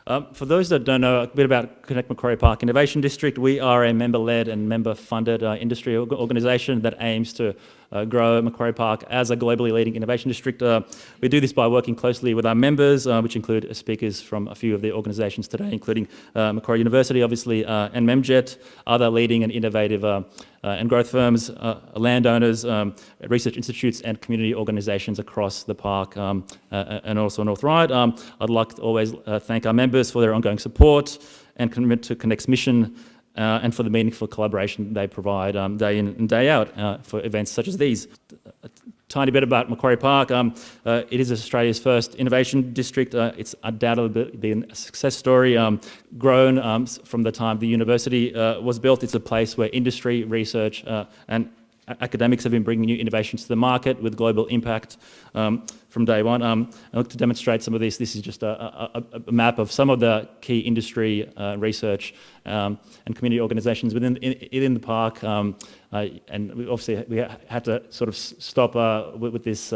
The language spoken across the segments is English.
For those that don't know a bit about Connect Macquarie Park Innovation District, we are a member-led and member-funded industry organisation that aims to grow Macquarie Park as a globally leading innovation district. We do this by working closely with our members, which include speakers from a few of the organisations today, including Macquarie University, obviously, and MEMJET, other leading and innovative and growth firms, landowners, research institutes and community organisations across the park and also North Ryde. I'd like to always thank our members for their ongoing support and commitment to Connect's mission and for the meaningful collaboration they provide day in and day out for events such as these. A tiny bit about Macquarie Park. It is Australia's first innovation district. It's undoubtedly been a success story, grown from the time the university was built. It's a place where industry, research and academics have been bringing new innovations to the market with global impact from day one. And look, to demonstrate some of this is just a map of some of the key industry, research and community organisations within the park. And we had to sort of stop with this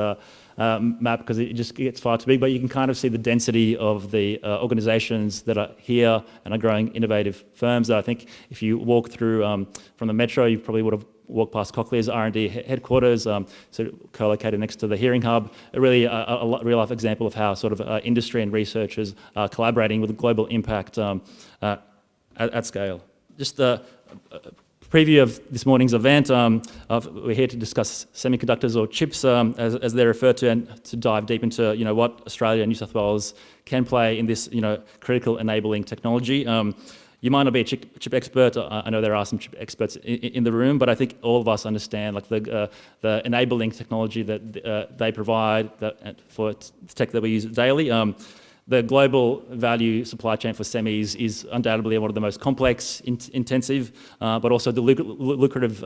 map because it just gets far too big, but you can kind of see the density of the organisations that are here and are growing innovative firms. I think if you walk through from the metro, you probably would have walked past Cochlear's R&D headquarters, so co-located next to the Hearing Hub. Really a real-life example of how sort of industry and researchers are collaborating with global impact at scale. Just a preview of this morning's event. We're here to discuss semiconductors, or chips as they're referred to, and to dive deep into what Australia and New South Wales can play in this critical enabling technology. You might not be a chip expert. I know there are some chip experts in the room, but I think all of us understand the enabling technology that they provide for tech that we use daily. The global value supply chain for semis is undoubtedly one of the most complex, intensive, but also lucrative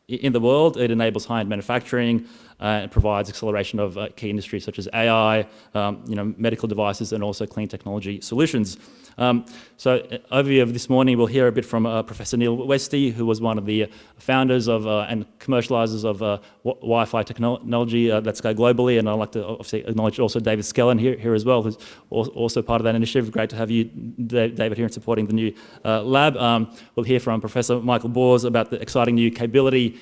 in the world. It enables high-end manufacturing and provides acceleration of key industries such as AI, medical devices, and also clean technology solutions. So overview of this morning, we'll hear a bit from Professor Neil Westy, who was one of the founders of and commercializers of Wi-Fi technology that's scaled globally. And I'd like to obviously acknowledge also David Skellen here as well, who's also part of that initiative. Great to have you, David, here and supporting the new lab. We'll hear from Professor Michael Bors about the exciting new capability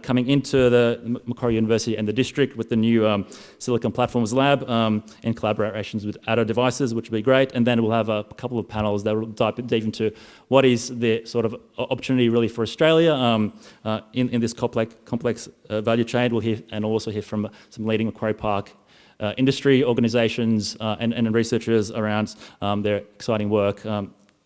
coming into the Macquarie University and the district with the new Silicon Platforms Lab in collaborations with Addo Devices, which will be great. And then we'll have a couple of panels that will dive deep into what is the sort of opportunity really for Australia in this complex value chain. We'll hear and also hear from some leading Macquarie Park industry organisations and researchers around their exciting work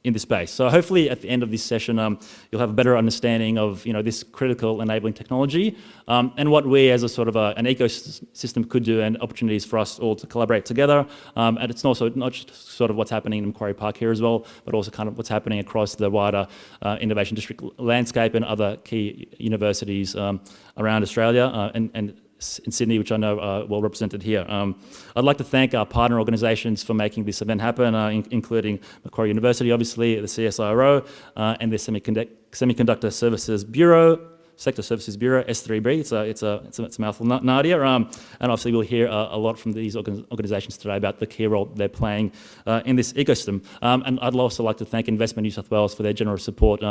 in this space. So hopefully at the end of this session, you'll have a better understanding of this critical enabling technology and what we as a sort of an ecosystem could do, and opportunities for us all to collaborate together. And it's also not just sort of what's happening in Macquarie Park here as well, but also kind of what's happening across the wider innovation district landscape and other key universities around Australia and in Sydney, which I know are well represented here. I'd like to thank our partner organisations for making this event happen, including Macquarie University, obviously, the CSIRO, and the Semiconductor Services Bureau, Sector Services Bureau, S3B. It's a mouthful, Nadia. And obviously we'll hear a lot from these organisations today about the key role they're playing in this ecosystem. And I'd also like to thank Investment New South Wales for their generous support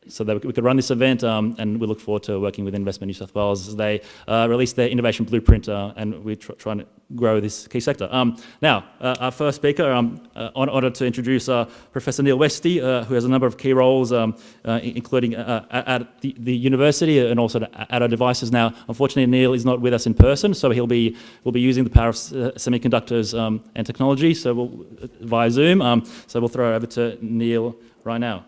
so that we could run this event, and we look forward to working with Investment New South Wales as they release their innovation blueprint, and we're trying to grow this key sector. Now, our first speaker, I'm honoured to introduce Professor Neil Westy, who has a number of key roles, including at the university and also at Addo Devices. Now, unfortunately, Neil is not with us in person, so we'll be using the power of semiconductors and technology, so via Zoom. So we'll throw it over to Neil right now.